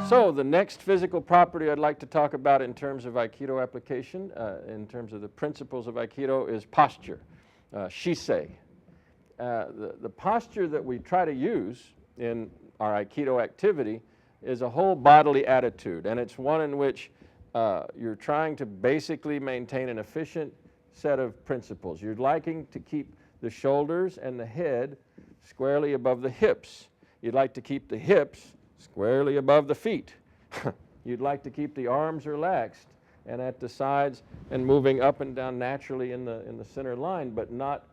So the next physical property I'd like to talk about in terms of Aikido application, in terms of the principles of Aikido, is posture, Shisei. The posture that we try to use in our Aikido activity is a whole bodily attitude, and it's one in which you're trying to basically maintain an efficient set of principles. You're liking to keep the shoulders and the head squarely above the hips. You'd like to keep the hips squarely above the feet. You'd like to keep the arms relaxed and at the sides and moving up and down naturally in the center line, but not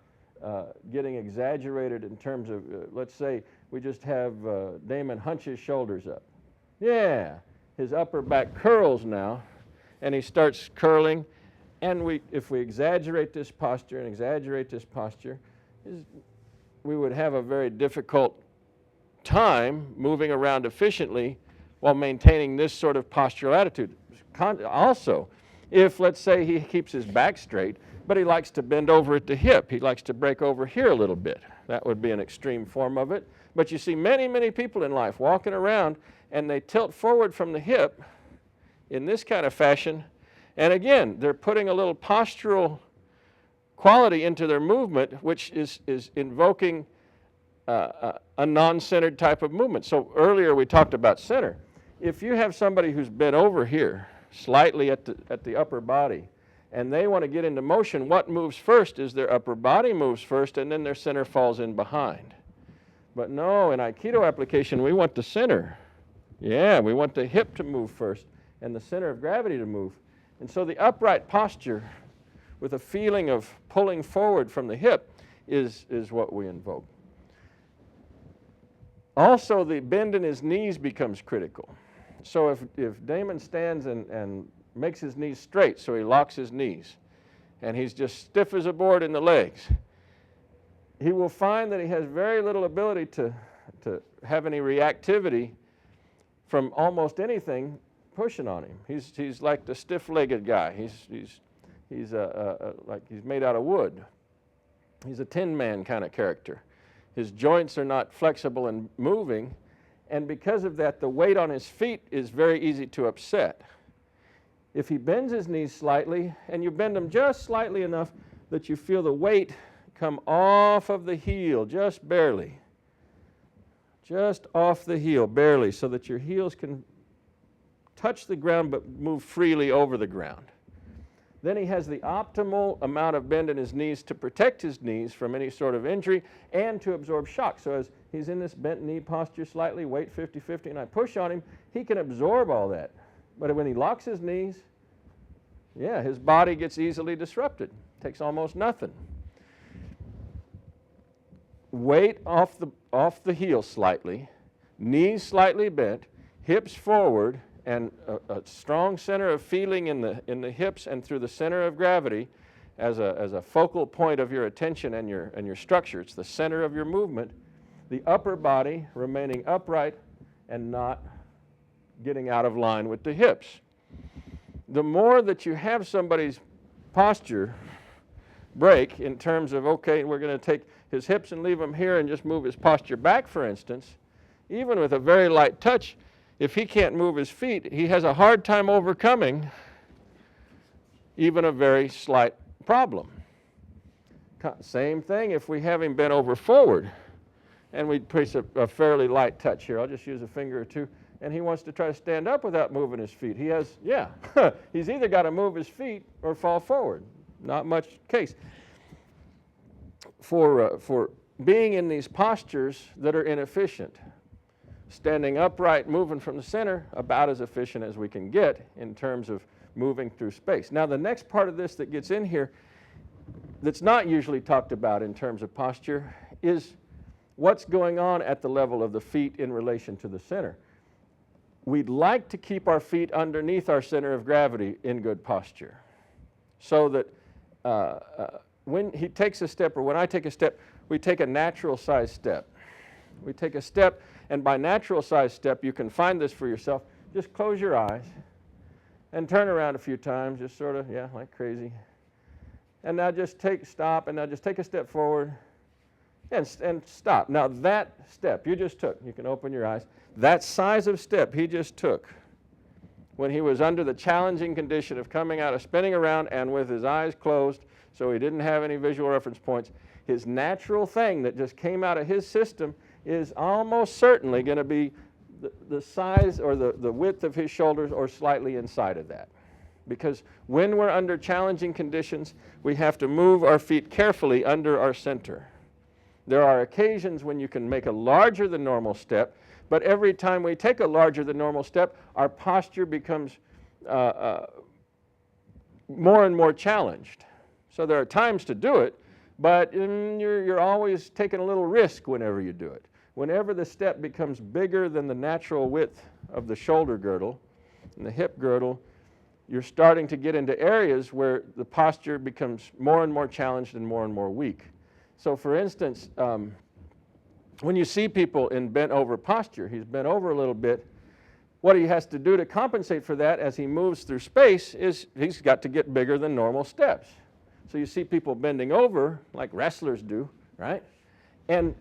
getting exaggerated in terms of, let's say we just have Damon hunch his shoulders up. Yeah, his upper back curls now, and he starts curling, and if we exaggerate this posture and exaggerate this posture, we would have a very difficult time moving around efficiently while maintaining this sort of postural attitude. Also, if let's say he keeps his back straight, but he likes to bend over at the hip, he likes to break over here a little bit. That would be an extreme form of it. But you see many, many people in life walking around and they tilt forward from the hip in this kind of fashion, and again, they're putting a little postural quality into their movement, which is invoking a non-centered type of movement. So earlier we talked about center. If you have somebody who's bent over here, slightly at the upper body, and they want to get into motion, what moves first is their upper body moves first, and then their center falls in behind. But no, in Aikido application, we want the center. Yeah, we want the hip to move first, and the center of gravity to move. And so the upright posture, with a feeling of pulling forward from the hip, is what we invoke. Also, the bend in his knees becomes critical. So if Damon stands and makes his knees straight, so he locks his knees, and he's just stiff as a board in the legs, he will find that he has very little ability to have any reactivity from almost anything pushing on him. He's like the stiff-legged guy. He's like he's made out of wood. He's a Tin Man kind of character. His joints are not flexible and moving, and because of that, the weight on his feet is very easy to upset. If he bends his knees slightly, and you bend them just slightly enough that you feel the weight come off of the heel, just barely. Just off the heel, barely, so that your heels can touch the ground but move freely over the ground. Then he has the optimal amount of bend in his knees to protect his knees from any sort of injury and to absorb shock. So as he's in this bent knee posture slightly, weight 50-50, and I push on him, he can absorb all that. But when he locks his knees, yeah, his body gets easily disrupted. Takes almost nothing. Weight off the heel slightly, knees slightly bent, hips forward, and a strong center of feeling in the hips and through the center of gravity as a focal point of your attention and your structure. It's the center of your movement. The upper body remaining upright and not getting out of line with the hips. The more that you have somebody's posture break in terms of, okay, we're going to take his hips and leave him here and just move his posture back, for instance, even with a very light touch, if he can't move his feet, he has a hard time overcoming even a very slight problem. Same thing if we have him bent over forward and we place a fairly light touch here. I'll just use a finger or two. And he wants to try to stand up without moving his feet. He has, yeah, he's either got to move his feet or fall forward. Not much case. For being in these postures that are inefficient, standing upright, moving from the center, about as efficient as we can get in terms of moving through space. Now the next part of this that gets in here that's not usually talked about in terms of posture is what's going on at the level of the feet in relation to the center. We'd like to keep our feet underneath our center of gravity in good posture so that when he takes a step or when I take a step, we take a natural size step. We take a step, and by natural size step, you can find this for yourself. Just close your eyes and turn around a few times, just sort of, yeah, like crazy. And now just stop, and now just take a step forward, and stop. Now that step you just took, you can open your eyes, that size of step he just took when he was under the challenging condition of coming out of spinning around and with his eyes closed, so he didn't have any visual reference points, his natural thing that just came out of his system is almost certainly going to be the size or the width of his shoulders or slightly inside of that. Because when we're under challenging conditions, we have to move our feet carefully under our center. There are occasions when you can make a larger than normal step, but every time we take a larger than normal step, our posture becomes more and more challenged. So there are times to do it, but you're always taking a little risk whenever you do it. Whenever the step becomes bigger than the natural width of the shoulder girdle and the hip girdle, you're starting to get into areas where the posture becomes more and more challenged and more weak. So for instance, when you see people in bent over posture, he's bent over a little bit, what he has to do to compensate for that as he moves through space is he's got to get bigger than normal steps. So you see people bending over like wrestlers do, right? And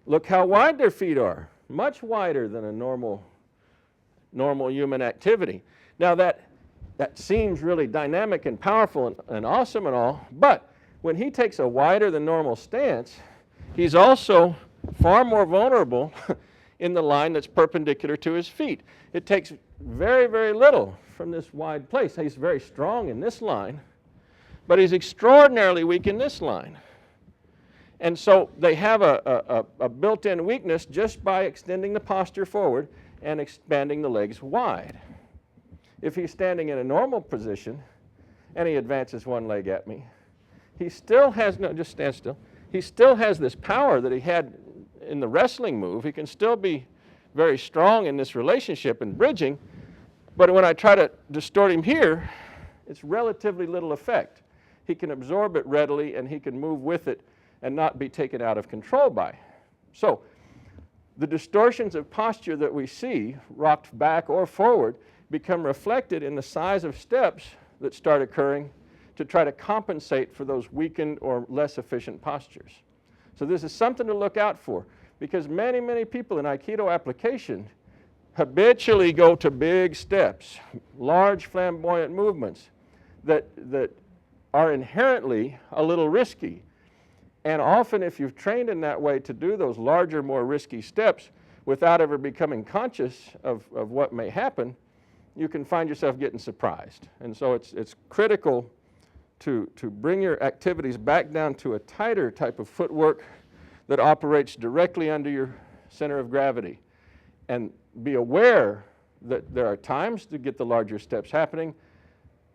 look how wide their feet are, much wider than a normal human activity. Now that seems really dynamic and powerful and awesome and all, but when he takes a wider than normal stance, he's also far more vulnerable in the line that's perpendicular to his feet. It takes very, very little from this wide place. He's very strong in this line, but he's extraordinarily weak in this line. And so they have a built-in weakness just by extending the posture forward and expanding the legs wide. If he's standing in a normal position and he advances one leg at me, he still has, no, just stand still. He still has this power that he had in the wrestling move. He can still be very strong in this relationship and bridging, but when I try to distort him here, it's relatively little effect. He can absorb it readily and he can move with it and not be taken out of control by. So the distortions of posture that we see, rocked back or forward, become reflected in the size of steps that start occurring to try to compensate for those weakened or less efficient postures. So this is something to look out for, because many, many people in Aikido application habitually go to big steps, large flamboyant movements that are inherently a little risky. And often if you've trained in that way to do those larger, more risky steps without ever becoming conscious of what may happen, you can find yourself getting surprised. And so it's critical to bring your activities back down to a tighter type of footwork that operates directly under your center of gravity. And be aware that there are times to get the larger steps happening,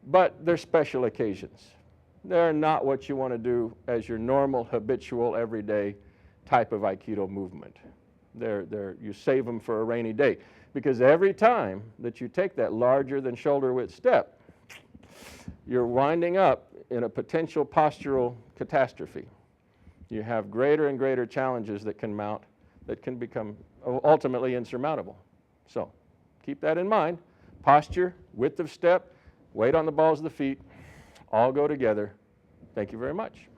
but they're special occasions. They're not what you want to do as your normal, habitual, everyday type of Aikido movement. You save them for a rainy day. Because every time that you take that larger than shoulder width step, you're winding up in a potential postural catastrophe. You have greater and greater challenges that can mount, that can become ultimately insurmountable. So keep that in mind. Posture, width of step, weight on the balls of the feet, all go together. Thank you very much.